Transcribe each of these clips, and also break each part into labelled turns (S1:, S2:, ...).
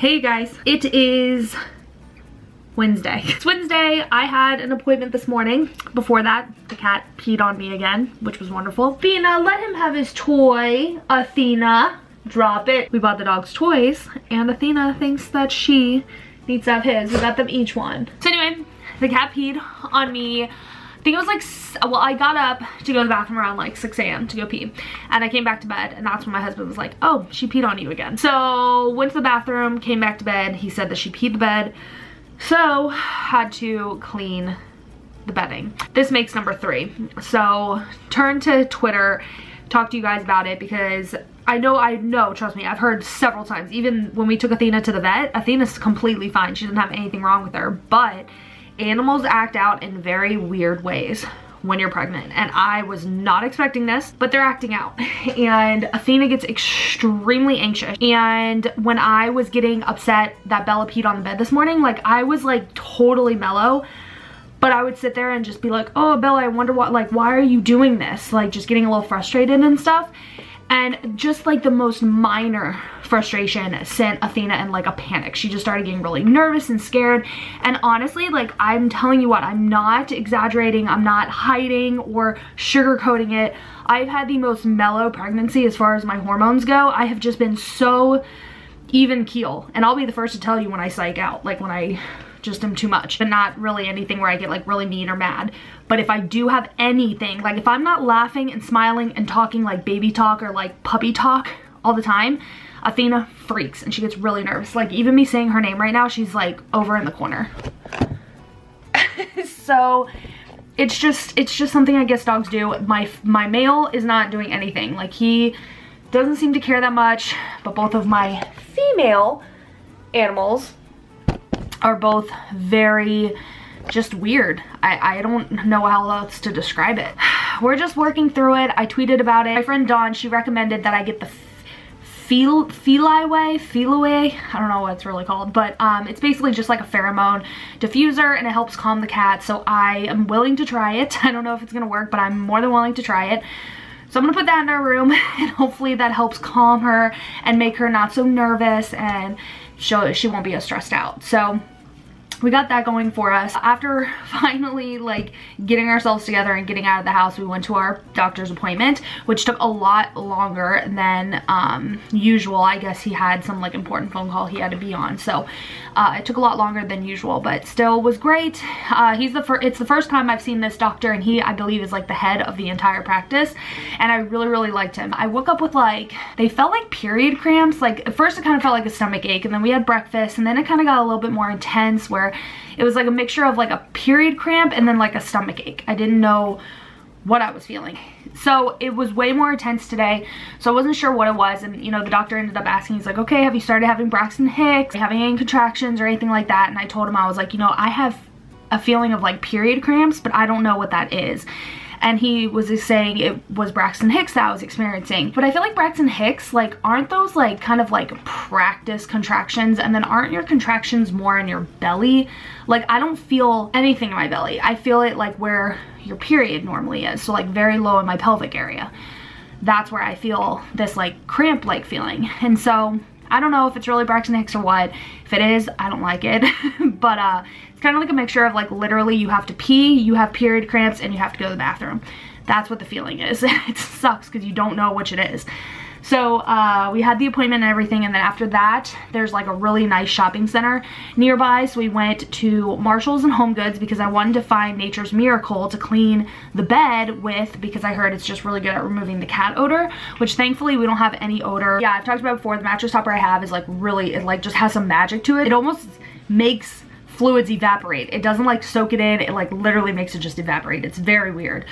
S1: Hey guys, it is Wednesday. It's Wednesday. I had an appointment this morning. Before that, the cat peed on me again, which was wonderful. Bina, let him have his toy. Athena, drop it. We bought the dog's toys, and Athena thinks that she needs to have his. We got them each one. So anyway, the cat peed on me. I think it was like, well, I got up to go to the bathroom around like 6 a.m. to go pee. And I came back to bed, and that's when my husband was like, oh, she peed on you again. So went to the bathroom, came back to bed. He said that she peed the bed. So had to clean the bedding. This makes number 3. So turn to Twitter, talk to you guys about it, because I know, trust me, I've heard several times, even when we took Athena to the vet, Athena's completely fine. She didn't have anything wrong with her, but animals act out in very weird ways when you're pregnant, and I was not expecting this, but they're acting out. And Athena gets extremely anxious, and when I was getting upset that Bella peed on the bed this morning, like I was like totally mellow, but I would sit there and just be like, oh Bella, I wonder what, like, why are you doing this? Like just getting a little frustrated and stuff. And just like the most minor frustration sent Athena in like a panic. She just started getting really nervous and scared. And honestly, like, I'm telling you what, I'm not exaggerating. I'm not hiding or sugarcoating it. I've had the most mellow pregnancy as far as my hormones go. I have just been so even keel. And I'll be the first to tell you when I psych out, like when I just am too much, but not really anything where I get like really mean or mad. But if I do have anything, like if I'm not laughing and smiling and talking like baby talk or like puppy talk all the time, Athena freaks and she gets really nervous. Like even me saying her name right now, she's like over in the corner. So it's just something I guess dogs do. My male is not doing anything. Like he doesn't seem to care that much, but both of my female animals are both very just weird. I don't know how else to describe it. We're just working through it. I tweeted about it. My friend Dawn, she recommended that I get the Feliway, I don't know what it's really called, but it's basically just like a pheromone diffuser, and it helps calm the cat. So I am willing to try it. I don't know if it's gonna work, but I'm more than willing to try it. So I'm gonna put that in our room, and hopefully that helps calm her and make her not so nervous, and she won't be as stressed out. So we got that going for us. After finally like getting ourselves together and getting out of the house, we went to our doctor's appointment, which took a lot longer than usual. I guess he had some like important phone call he had to be on, so it took a lot longer than usual, but still was great. It's the first time I've seen this doctor, and he, I believe, is like the head of the entire practice, and I really liked him. I woke up with like, they felt like period cramps. Like at first it kind of felt like a stomach ache, and then we had breakfast, and then it kind of got a little bit more intense where it was like a mixture of like a period cramp and then like a stomach ache. I didn't know what I was feeling. So it was way more intense today, so I wasn't sure what it was. And you know, the doctor ended up asking, he's like, okay, have you started having Braxton Hicks, having any contractions or anything like that? And I told him, I was like, you know, I have a feeling of like period cramps, but I don't know what that is. And he was just saying it was Braxton Hicks that I was experiencing. But I feel like Braxton Hicks, like, aren't those like kind of like practice contractions? And then aren't your contractions more in your belly? Like I don't feel anything in my belly. I feel it like where your period normally is. So like very low in my pelvic area. That's where I feel this like cramp like feeling. And so I don't know if it's really Braxton Hicks or what. If it is, I don't like it. But it's kind of like a mixture of like literally you have to pee, you have period cramps, and you have to go to the bathroom. That's what the feeling is. It sucks because you don't know which it is. So we had the appointment and everything, and then after that there's like a really nice shopping center nearby, so we went to Marshall's and Home Goods because I wanted to find Nature's Miracle to clean the bed with, because I heard it's just really good at removing the cat odor, which thankfully we don't have any odor. Yeah, I've talked about it before, the mattress topper I have is like really, it like just has some magic to it. It almost makes fluids evaporate. It doesn't like soak it in, it like literally makes it just evaporate. It's very weird.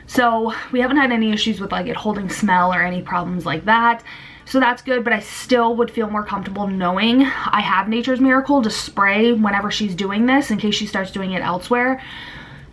S1: So we haven't had any issues with like it holding smell or any problems like that. So that's good, but I still would feel more comfortable knowing I have Nature's Miracle to spray whenever she's doing this in case she starts doing it elsewhere,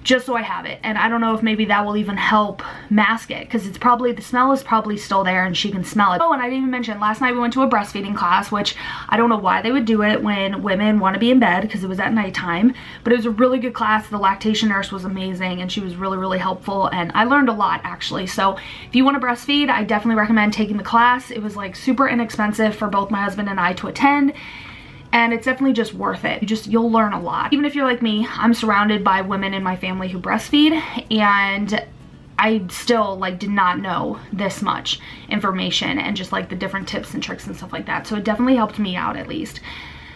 S1: just so I have it. And I don't know if maybe that will even help mask it, because it's probably, the smell is probably still there and she can smell it. Oh, and I didn't even mention, last night we went to a breastfeeding class, which I don't know why they would do it when women want to be in bed, because it was at nighttime, but it was a really good class. The lactation nurse was amazing and she was really helpful, and I learned a lot actually. So if you want to breastfeed, I definitely recommend taking the class. It was like super inexpensive for both my husband and I to attend. and it's definitely just worth it. You'll learn a lot. Even if you're like me, I'm surrounded by women in my family who breastfeed, and I still like did not know this much information and just like the different tips and tricks and stuff like that. So it definitely helped me out at least.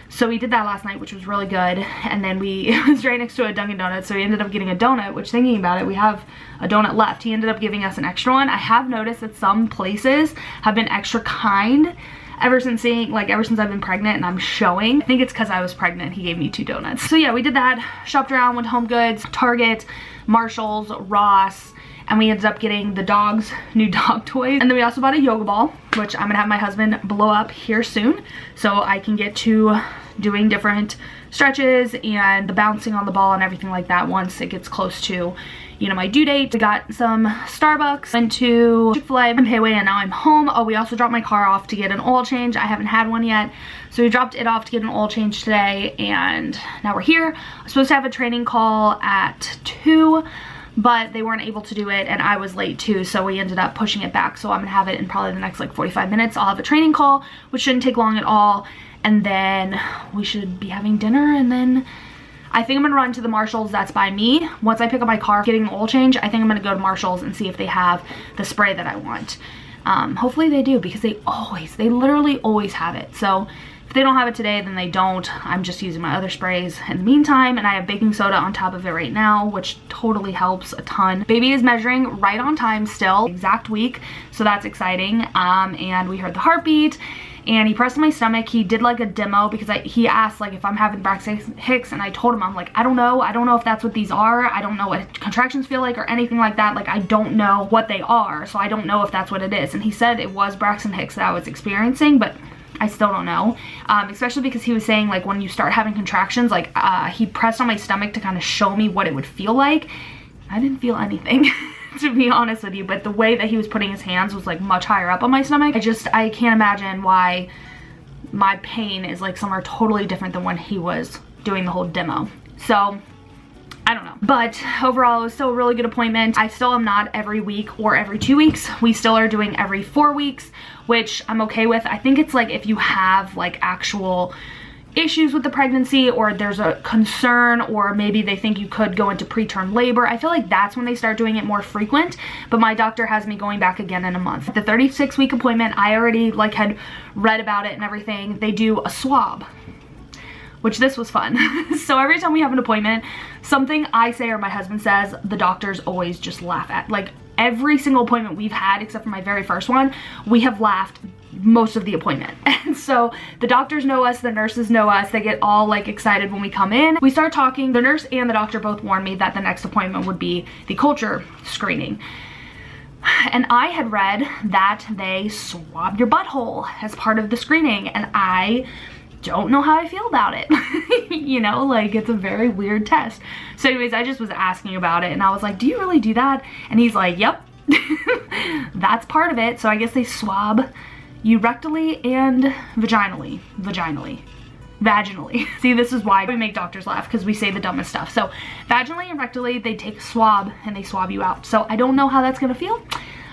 S1: So we did that last night, which was really good. And then it was right next to a Dunkin' Donuts, so we ended up getting a donut, which, thinking about it, we have a donut left. He ended up giving us an extra one. I have noticed that some places have been extra kind ever since I've been pregnant and I'm showing. I think it's because I was pregnant. He gave me 2 donuts. So yeah, we did that, shopped around, went to Home Goods, Target, Marshalls, Ross, and we ended up getting the dog's new dog toys. And then we also bought a yoga ball, which I'm gonna have my husband blow up here soon so I can get to doing different stretches and the bouncing on the ball and everything like that once it gets close to, you know, my due date. We got some Starbucks, went to Chick-fil-A and Payway, and now I'm home. Oh, we also dropped my car off to get an oil change. I haven't had one yet, so we dropped it off to get an oil change today, and now we're here. I'm supposed to have a training call at 2, but they weren't able to do it and I was late too, so we ended up pushing it back. So I'm gonna have it in probably the next like 45 minutes. I'll have a training call, which shouldn't take long at all, and then we should be having dinner, and then I think I'm gonna run to the Marshalls that's by me. Once I pick up my car getting the oil change, I think I'm gonna go to Marshalls and see if they have the spray that I want. Hopefully they do, because they literally always have it. So if they don't have it today, then they don't. I'm just using my other sprays in the meantime, and I have baking soda on top of it right now, which totally helps a ton. Baby is measuring right on time still, exact week, so that's exciting. And we heard the heartbeat, and he pressed my stomach. He did like a demo because he asked like if I'm having Braxton Hicks, and I told him, I'm like, I don't know if that's what these are. I don't know what contractions feel like or anything like that. Like, I don't know what they are, so I don't know if that's what it is. And he said it was Braxton Hicks that I was experiencing, but I still don't know, especially because he was saying like when you start having contractions, like he pressed on my stomach to kind of show me what it would feel like. I didn't feel anything to be honest with you, but the way that he was putting his hands was like much higher up on my stomach. I can't imagine why my pain is like somewhere totally different than when he was doing the whole demo. So I don't know, but overall it was still a really good appointment. I still am not every week or every 2 weeks. We still are doing every 4 weeks, which I'm okay with. I think it's like if you have like actual issues with the pregnancy, or there's a concern, or maybe they think you could go into preterm labor, I feel like that's when they start doing it more frequent. But my doctor has me going back again in a month. The 36-week appointment, I already like had read about it and everything. They do a swab, which this was fun. So every time we have an appointment, something I say or my husband says, the doctors always just laugh at. Like every single appointment we've had, except for my very first one, we have laughed most of the appointment. And so the doctors know us, the nurses know us, they get all like excited when we come in. We start talking. The nurse and the doctor both warned me that the next appointment would be the culture screening. And I had read that they swab your butthole as part of the screening, and I don't know how I feel about it. You know, like it's a very weird test. So anyways, I just was asking about it, and I was like, do you really do that? And he's like, yep. That's part of it. So I guess they swab you rectally and vaginally. See, this is why we make doctors laugh, because we say the dumbest stuff. So vaginally and rectally, they take a swab and they swab you out. So I don't know how that's gonna feel.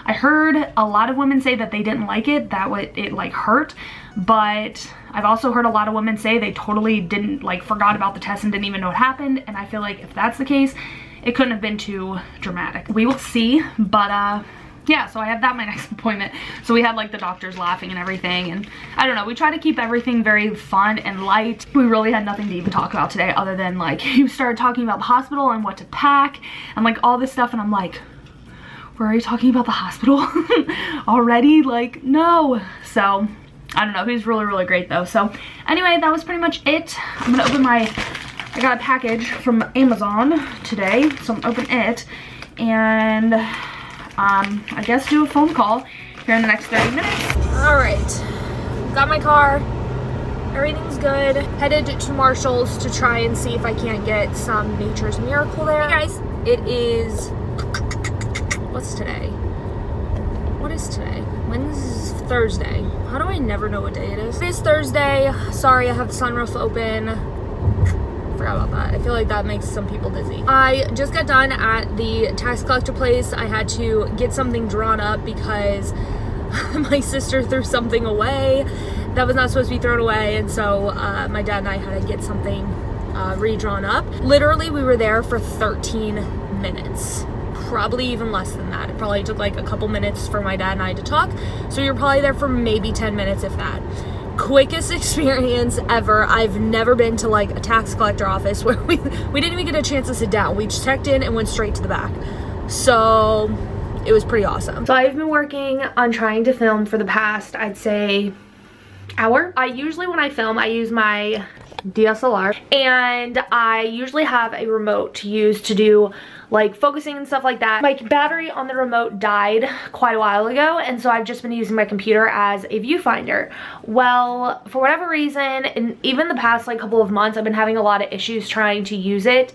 S1: I heard a lot of women say that they didn't like it, that it like hurt, but I've also heard a lot of women say they totally didn't, like, forgot about the test and didn't even know what happened. And I feel like if that's the case, it couldn't have been too dramatic. We will see, but yeah, so I have that my next appointment. So we had like the doctors laughing and everything, and I don't know, we try to keep everything very fun and light. We really had nothing to even talk about today other than like he started talking about the hospital and what to pack and like all this stuff, and I'm like, we're already talking about the hospital already? Like, no. So I don't know, he was really great though. So anyway, that was pretty much it. I'm gonna open I got a package from Amazon today, so I'm gonna open it and I guess do a phone call here in the next 30 minutes. All right, got my car, everything's good. Headed to Marshall's to try and see if I can't get some Nature's Miracle there. Hey guys, it is, what's today? What is today? When's Thursday? How do I never know what day it is? It is Thursday. Sorry, I have the sunroof open. Forgot about that. I feel like that makes some people dizzy. I just got done at the tax collector place. I had to get something drawn up because my sister threw something away, that was not supposed to be thrown away, and so my dad and I had to get something redrawn up. Literally, we were there for 13 minutes. Probably even less than that. It probably took like a couple minutes for my dad and I to talk. So you're probably there for maybe 10 minutes, if that. Quickest experience ever. I've never been to like a tax collector office where we didn't even get a chance to sit down. We just checked in and went straight to the back. So it was pretty awesome. So I've been working on trying to film for the past, I'd say, hour. I usually, when I film, I use my DSLR, and I usually have a remote to use to do like focusing and stuff like that. My battery on the remote died quite a while ago, and so I've just been using my computer as a viewfinder. Well, for whatever reason, and even the past like couple of months, I've been having a lot of issues trying to use it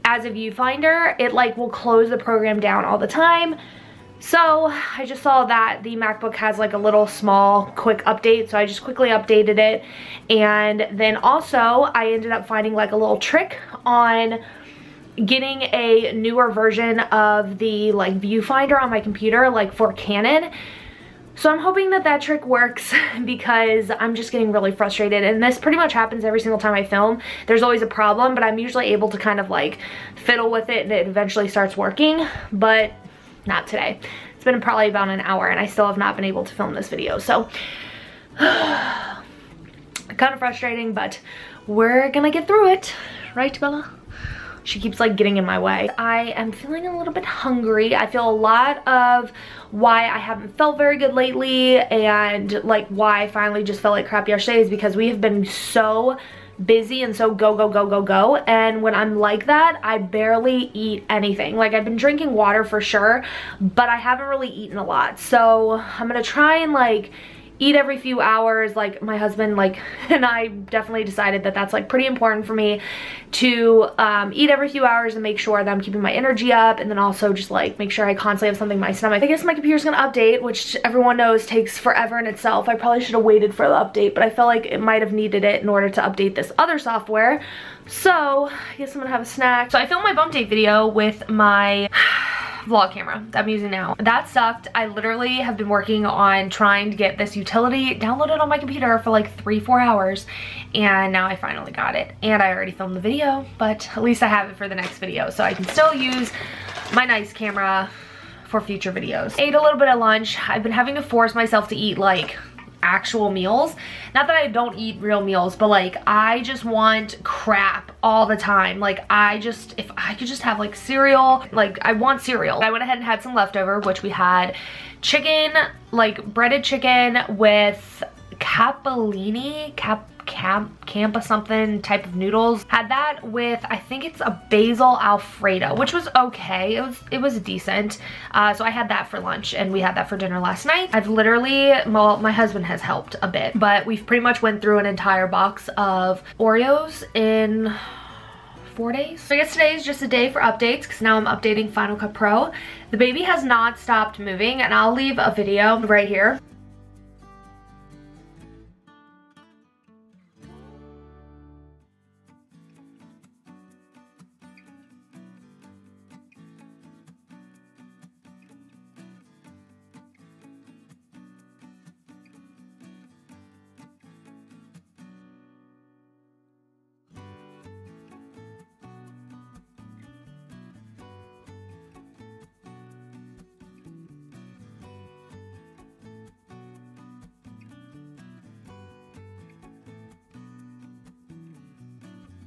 S1: as a viewfinder. It like will close the program down all the time. So I just saw that the MacBook has like a little small quick update, so I just quickly updated it. And then also I ended up finding like a little trick on getting a newer version of the like viewfinder on my computer, like for Canon. So I'm hoping that that trick works, because I'm just getting really frustrated, and this pretty much happens every single time I film. There's always a problem, but I'm usually able to kind of like fiddle with it and it eventually starts working, but not today. It's been probably about an hour and I still have not been able to film this video, so kind of frustrating, but we're gonna get through it, right, Bella? She keeps like getting in my way. I am feeling a little bit hungry. I feel a lot of why I haven't felt very good lately, and like why I finally just felt like crap yesterday is because we have been so busy and so go, and when I'm like that, I barely eat anything. Like, I've been drinking water for sure, but I haven't really eaten a lot. So I'm gonna try and like eat every few hours. Like, my husband like and I definitely decided that that's like pretty important for me to eat every few hours and make sure that I'm keeping my energy up, and then also just like make sure I constantly have something in my stomach. I guess my computer's gonna update, which everyone knows takes forever in itself. I probably should have waited for the update, but I felt like it might have needed it in order to update this other software. So I guess I'm gonna have a snack. So I filmed my bump date video with my vlog camera that I'm using now. That sucked. I literally have been working on trying to get this utility downloaded on my computer for like 3-4 hours, and now I finally got it. And I already filmed the video, but at least I have it for the next video, so I can still use my nice camera for future videos. Ate a little bit of lunch. I've been having to force myself to eat like actual meals. Not that I don't eat real meals, but like I just want crap all the time. Like, if I could just have like cereal, like I want cereal. I went ahead and had some leftover, which we had chicken, like breaded chicken with capellini, campa something type of noodles. Had that with, I think it's a basil alfredo, which was okay. It was decent. So I had that for lunch, and we had that for dinner last night. I've literally, well, my husband has helped a bit, but we've pretty much went through an entire box of Oreos in 4 days. So I guess today is just a day for updates, because now I'm updating Final Cut Pro. The baby has not stopped moving, and I'll leave a video right here.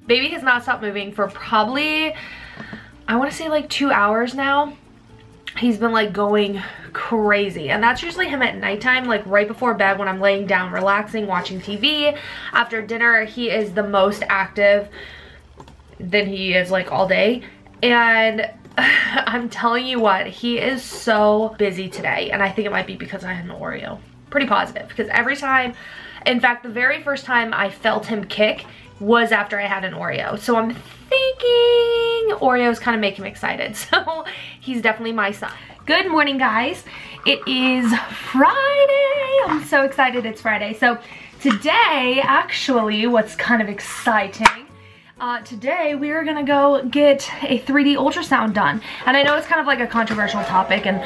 S1: Baby has not stopped moving for probably, I want to say like 2 hours now. He's been like going crazy, and that's usually him at nighttime, like right before bed when I'm laying down relaxing watching TV. After dinner, he is the most active than he is like all day, and I'm telling you what, he is so busy today, and I think it might be because I had an Oreo. Pretty positive, because every time, in fact the very first time I felt him kick was after I had an Oreo. So I'm thinking Oreos kind of make him excited. So he's definitely my son. Good morning, guys. It is Friday. I'm so excited it's Friday. So today, actually, what's kind of exciting, Today we are gonna go get a 3D ultrasound done. And I know it's kind of like a controversial topic and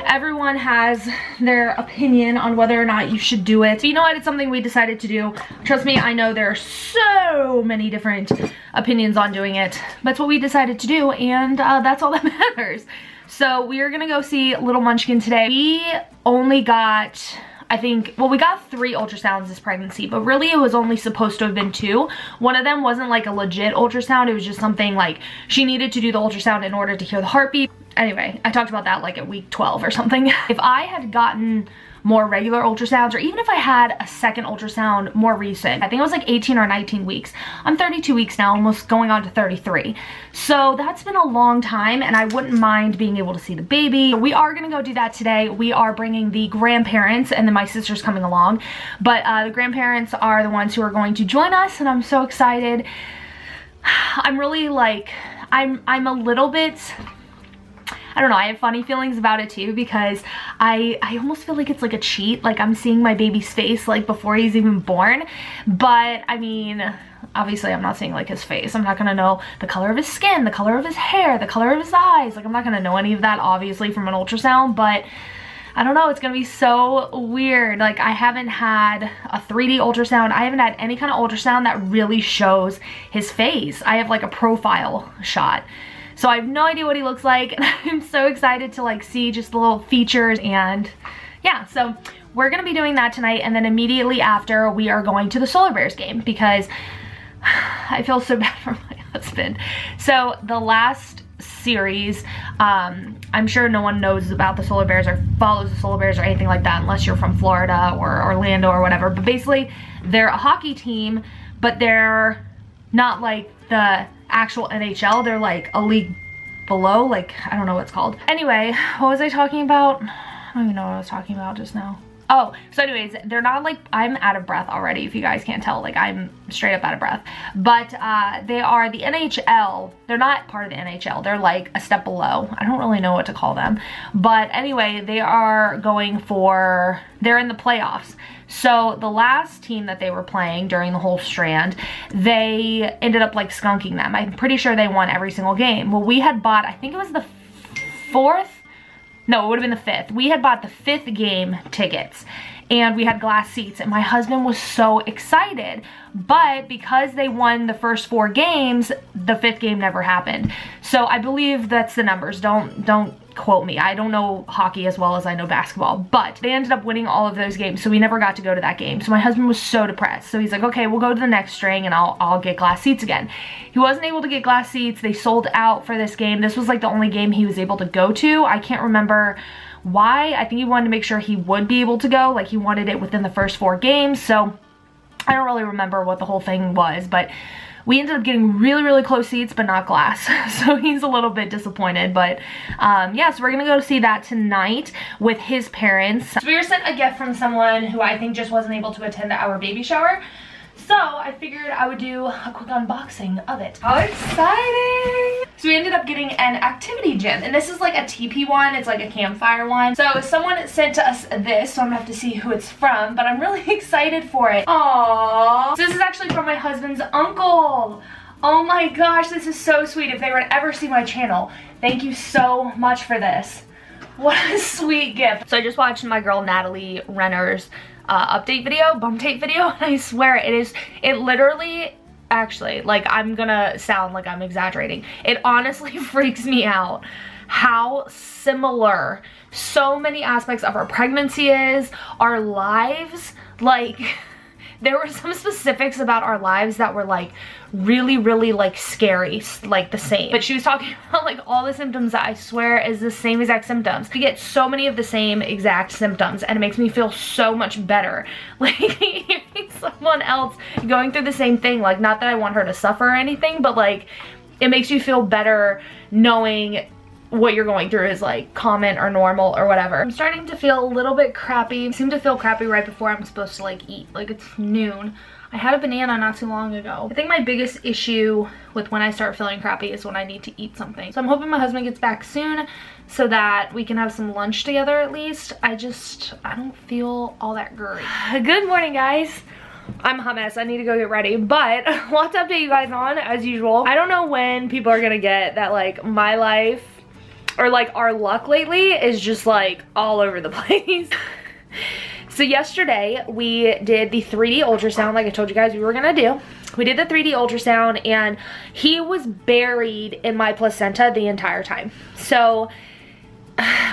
S1: everyone has their opinion on whether or not you should do it. But you know what, it's something we decided to do. Trust me, I know there are so many different opinions on doing it. That's what we decided to do, and that's all that matters. So we are gonna go see Little Munchkin today. We only got, I think, well, we got 3 ultrasounds this pregnancy, but really it was only supposed to have been 2. One of them wasn't like a legit ultrasound. It was just something like she needed to do the ultrasound in order to hear the heartbeat. Anyway, I talked about that like at week 12 or something. If I had gotten more regular ultrasounds, or even if I had a second ultrasound more recent, I think it was like 18 or 19 weeks. I'm 32 weeks now, almost going on to 33. So that's been a long time, and I wouldn't mind being able to see the baby. We are gonna go do that today. We are bringing the grandparents, and then my sister's coming along. But the grandparents are the ones who are going to join us, and I'm so excited. I'm really like, I'm a little bit, I don't know, I have funny feelings about it too, because I almost feel like it's like a cheat. Like I'm seeing my baby's face like before he's even born. But I mean, obviously I'm not seeing like his face. I'm not gonna know the color of his skin, the color of his hair, the color of his eyes. Like I'm not gonna know any of that obviously from an ultrasound, but I don't know, it's gonna be so weird. Like I haven't had a 3D ultrasound. I haven't had any kind of ultrasound that really shows his face. I have like a profile shot. So I have no idea what he looks like, and I'm so excited to like see just the little features. And yeah, so we're gonna be doing that tonight, and then immediately after we are going to the Solar Bears game, because I feel so bad for my husband. So the last series, I'm sure no one knows about the Solar Bears or follows the Solar Bears or anything like that unless you're from Florida or Orlando or whatever, but basically they're a hockey team, but they're not like the actual NHL. They're like a league below, like I don't know what it's called. Anyway, what was I talking about? I don't even know what I was talking about just now. Oh, so anyways, they're not like, I'm out of breath already if you guys can't tell, like I'm straight up out of breath. But they are the NHL. They're not part of the NHL. They're like a step below. I don't really know what to call them. But anyway, they are going for, they're in the playoffs. So the last team that they were playing during the whole strand, they ended up like skunking them. I'm pretty sure they won every single game. Well, we had bought, I think it was the 4th? No, it would have been the 5th. We had bought the 5th game tickets, and we had glass seats, and my husband was so excited. But because they won the first 4 games, the 5th game never happened. So I believe that's the numbers. Don't quote me. I don't know hockey as well as I know basketball, but they ended up winning all of those games, so we never got to go to that game. So my husband was so depressed. So he's like, okay, we'll go to the next string and I'll get glass seats again. He wasn't able to get glass seats. They sold out for this game. This was like the only game he was able to go to. I can't remember why. I think he wanted to make sure he would be able to go. Like he wanted it within the first 4 games. So I don't really remember what the whole thing was, but we ended up getting really, really close seats, but not glass. So he's a little bit disappointed, but yeah, so we're gonna go see that tonight with his parents. So we were sent a gift from someone who I think just wasn't able to attend our baby shower. So I figured I would do a quick unboxing of it. How exciting! So we ended up getting an activity gym, and this is like a teepee one. It's like a campfire one. So someone sent to us this, so I'm gonna have to see who it's from, but I'm really excited for it. Aww. So this is actually from my husband's uncle. Oh my gosh, this is so sweet. If they were to ever see my channel, thank you so much for this. What a sweet gift. So I just watched my girl Natalie Renner's update video, bump tape video, and I swear it literally, actually, like I'm gonna sound like I'm exaggerating, it honestly freaks me out how similar so many aspects of our pregnancy is, our lives. Like there were some specifics about our lives that were like really, really like scary, like the same. But she was talking about like all the symptoms that I swear is the same exact symptoms. We get so many of the same exact symptoms, and it makes me feel so much better. Like hearing someone else going through the same thing, like not that I want her to suffer or anything, but like it makes you feel better knowing what you're going through is like common or normal or whatever. I'm starting to feel a little bit crappy. I seem to feel crappy right before I'm supposed to like eat. Like it's noon. I had a banana not too long ago. I think my biggest issue with when I start feeling crappy is when I need to eat something. So I'm hoping my husband gets back soon so that we can have some lunch together at least. I don't feel all that great. Good morning, guys. I'm a hot mess. I need to go get ready, but lots to update you guys on as usual. I don't know when people are gonna get that like my life or like our luck lately is just like all over the place. So yesterday we did the 3D ultrasound like I told you guys we were gonna do. We did the 3D ultrasound and he was buried in my placenta the entire time. So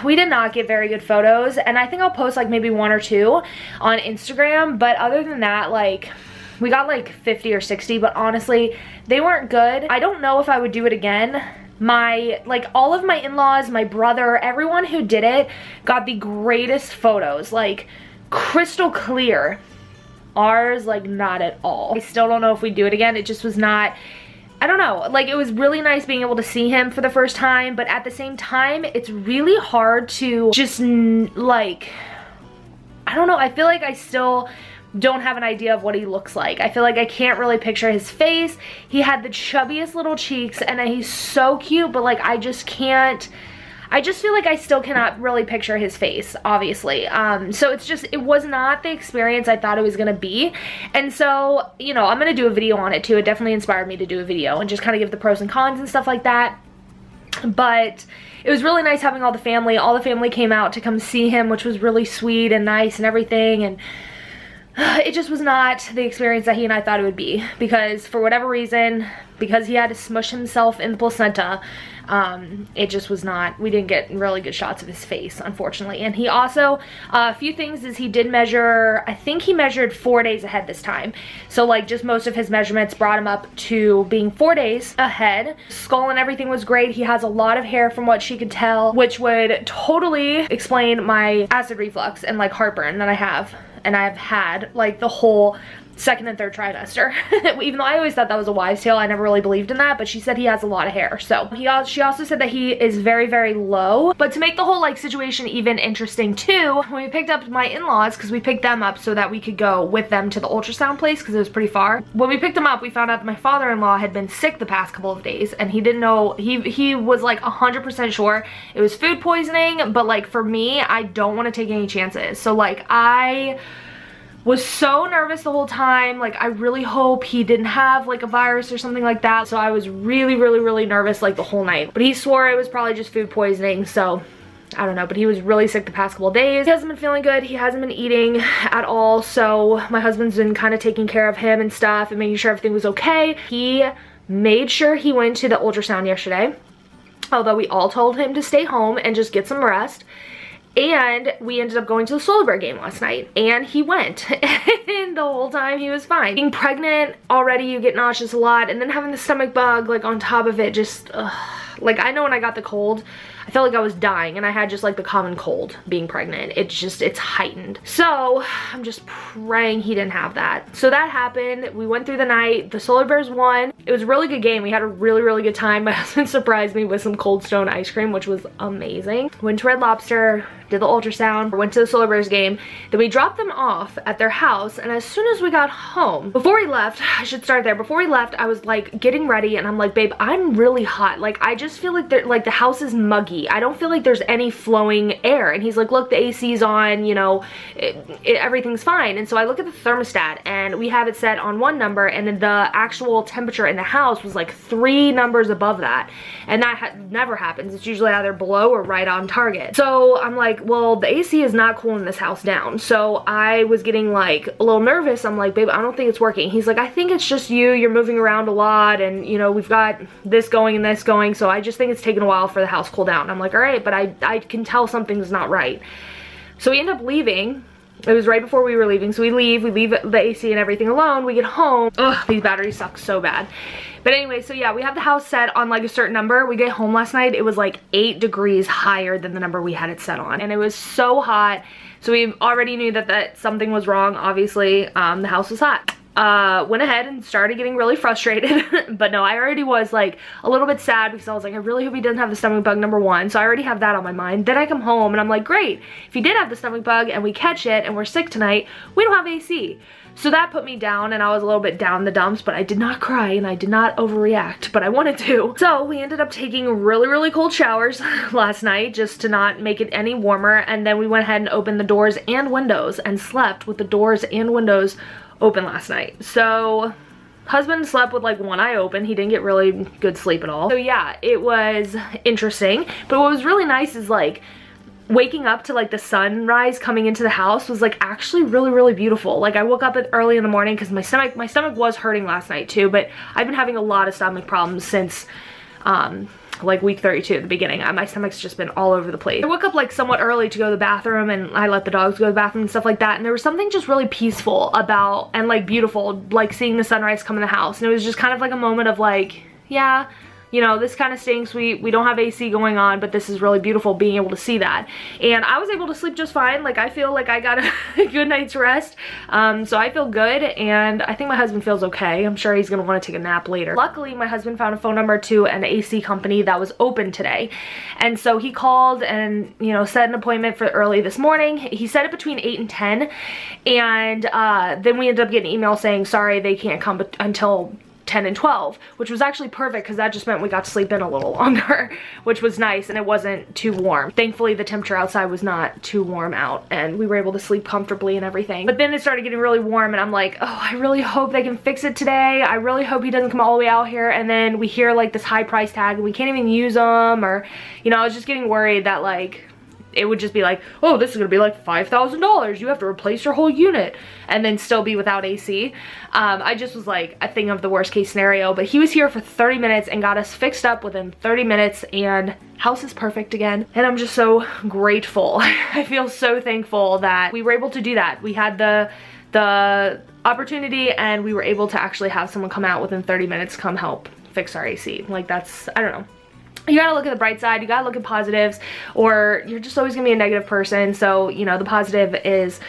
S1: we did not get very good photos, and I think I'll post like maybe 1 or 2 on Instagram, but other than that, like we got like 50 or 60, but honestly they weren't good. I don't know if I would do it again. Like all of my in-laws, my brother, everyone who did it got the greatest photos, like crystal clear. Ours, like not at all. I still don't know if we do it again. It just was not, I don't know, like it was really nice being able to see him for the first time, but at the same time it's really hard to just like, I don't know, I feel like I still don't have an idea of what he looks like. I feel like I can't really picture his face. He had the chubbiest little cheeks and he's so cute, but like I just can't, I just feel like I still cannot really picture his face, obviously. So it's just, it was not the experience I thought it was gonna be. And so, you know, I'm gonna do a video on it too. It definitely inspired me to do a video and just kind of give the pros and cons and stuff like that. But it was really nice having all the family. All the family came out to come see him, which was really sweet and nice and everything. And it just was not the experience that he and I thought it would be, because for whatever reason, because he had to smush himself in the placenta, it just was not, we didn't get really good shots of his face, unfortunately. And he also, a few things is he did measure, I think he measured 4 days ahead this time. So like just most of his measurements brought him up to being 4 days ahead. Skull and everything was great. He has a lot of hair from what she could tell, which would totally explain my acid reflux and like heartburn that I have. And I've had like the whole second and third trimester. Even though I always thought that was a wives' tale, I never really believed in that, but she said he has a lot of hair. So she also said that he is very, very low. But to make the whole like situation even interesting too, when we picked up my in-laws, because we picked them up so that we could go with them to the ultrasound place because it was pretty far. When we picked them up, we found out that my father-in-law had been sick the past couple of days, and he didn't know, he was like 100% sure it was food poisoning, but like for me, I don't want to take any chances. So like I was so nervous the whole time. Like I really hope he didn't have like a virus or something like that. So I was really, really, really nervous like the whole night. But he swore it was probably just food poisoning, so I don't know. But he was really sick the past couple of days. He hasn't been feeling good. He hasn't been eating at all. So my husband's been kind of taking care of him and stuff and making sure everything was okay. He made sure he went to the ultrasound yesterday, although we all told him to stay home and just get some rest. And we ended up going to the Solar Bear game last night, and he went, and the whole time he was fine. Being pregnant, already you get nauseous a lot, and then having the stomach bug like on top of it, just like I know when I got the cold, I felt like I was dying, and I had just like the common cold being pregnant. It's heightened. So I'm just praying he didn't have that. So that happened. We went through the night. The Solar Bears won. It was a really good game. We had a really, really good time. My husband surprised me with some Cold Stone ice cream, which was amazing. Went to Red Lobster, did the ultrasound, went to the Solar Bears game. Then we dropped them off at their house, and as soon as we got home, before we left, I should start there. Before we left, I was like getting ready, and I'm like, babe, I'm really hot. Like I just feel like like the house is muggy. I don't feel like there's any flowing air. And he's like, look, the AC's on, you know, everything's fine. And so I look at the thermostat, and we have it set on one number, and then the actual temperature in the house was like 3 numbers above that. And that never happens. It's usually either below or right on target. So I'm like, well, the AC is not cooling this house down. So I was getting like a little nervous. I'm like, babe, I don't think it's working. He's like, I think it's just you're moving around a lot, and you know, we've got this going and this going, so I just think it's taking a while for the house to cool down. I'm like, all right, but I can tell something's not right. So we end up leaving. It was right before we were leaving, so we leave the AC and everything alone. We get home. Ugh, these batteries suck so bad. But anyway, so yeah, we have the house set on like a certain number. We get home last night, it was like 8 degrees higher than the number we had it set on, and it was so hot. So we already knew that something was wrong, obviously. The house was hot. Went ahead and started getting really frustrated. But no, I already was like a little bit sad, because I was like, I really hope he doesn't have the stomach bug, number one. So I already have that on my mind. Then I come home and I'm like, great, if he did have the stomach bug and we catch it and we're sick tonight, we don't have AC. So that put me down, and I was a little bit down in the dumps, but I did not cry and I did not overreact, but I wanted to. So we ended up taking really, really cold showers last night just to not make it any warmer. And then we went ahead and opened the doors and windows and slept with the doors and windows open last night. So husband slept with like one eye open. He didn't get really good sleep at all. So yeah, it was interesting. But what was really nice is like waking up to like the sunrise coming into the house was like actually really beautiful. Like I woke up early in the morning because my stomach was hurting last night too, but I've been having a lot of stomach problems since like week 32 at the beginning. My stomach's just been all over the place. I woke up like somewhat early to go to the bathroom, and I let the dogs go to the bathroom and stuff like that, and there was something just really peaceful about and like beautiful like seeing the sunrise come in the house. And it was just kind of like a moment of like, yeah, you know, this kind of stinks. We don't have AC going on, but this is really beautiful being able to see that. And I was able to sleep just fine. Like I feel like I got a good night's rest. So I feel good, and I think my husband feels okay. I'm sure he's gonna want to take a nap later. Luckily, my husband found a phone number to an AC company that was open today. And so he called and, you know, set an appointment for early this morning. He set it between 8 and 10. And then we ended up getting an email saying, sorry, they can't come until 10 and 12, which was actually perfect because that just meant we got to sleep in a little longer, which was nice, and it wasn't too warm. Thankfully, the temperature outside was not too warm out, and we were able to sleep comfortably and everything. But then it started getting really warm, and I'm like, oh, I really hope they can fix it today. I really hope he doesn't come all the way out here, and then we hear like this high price tag, and we can't even use them, or, you know, I was just getting worried that like, it would just be like, oh, this is gonna be like $5,000. You have to replace your whole unit and then still be without AC. I just was like, I think of the worst case scenario, but he was here for 30 minutes and got us fixed up within 30 minutes, and house is perfect again. And I'm just so grateful. I feel so thankful that we were able to do that. We had the opportunity, and we were able to actually have someone come out within 30 minutes, come help fix our AC. Like that's, I don't know. You gotta look at the bright side, you gotta look at positives, or you're just always gonna be a negative person. So, you know, the positive is,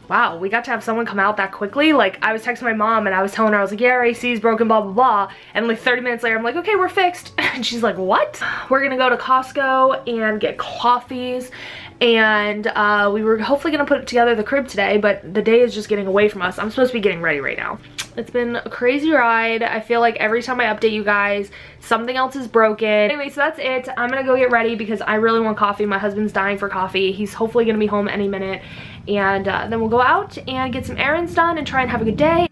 S1: wow, we got to have someone come out that quickly. Like, I was texting my mom and I was telling her, I was like, yeah, our AC is broken, blah, blah, blah. And like 30 minutes later, I'm like, okay, we're fixed. And she's like, what? We're gonna go to Costco and get coffees. And we were hopefully gonna put together the crib today, but the day is just getting away from us. I'm supposed to be getting ready right now. It's been a crazy ride. I feel like every time I update you guys, something else is broken. Anyway, so that's it. I'm gonna go get ready because I really want coffee. My husband's dying for coffee. He's hopefully gonna be home any minute. And then we'll go out and get some errands done and try and have a good day.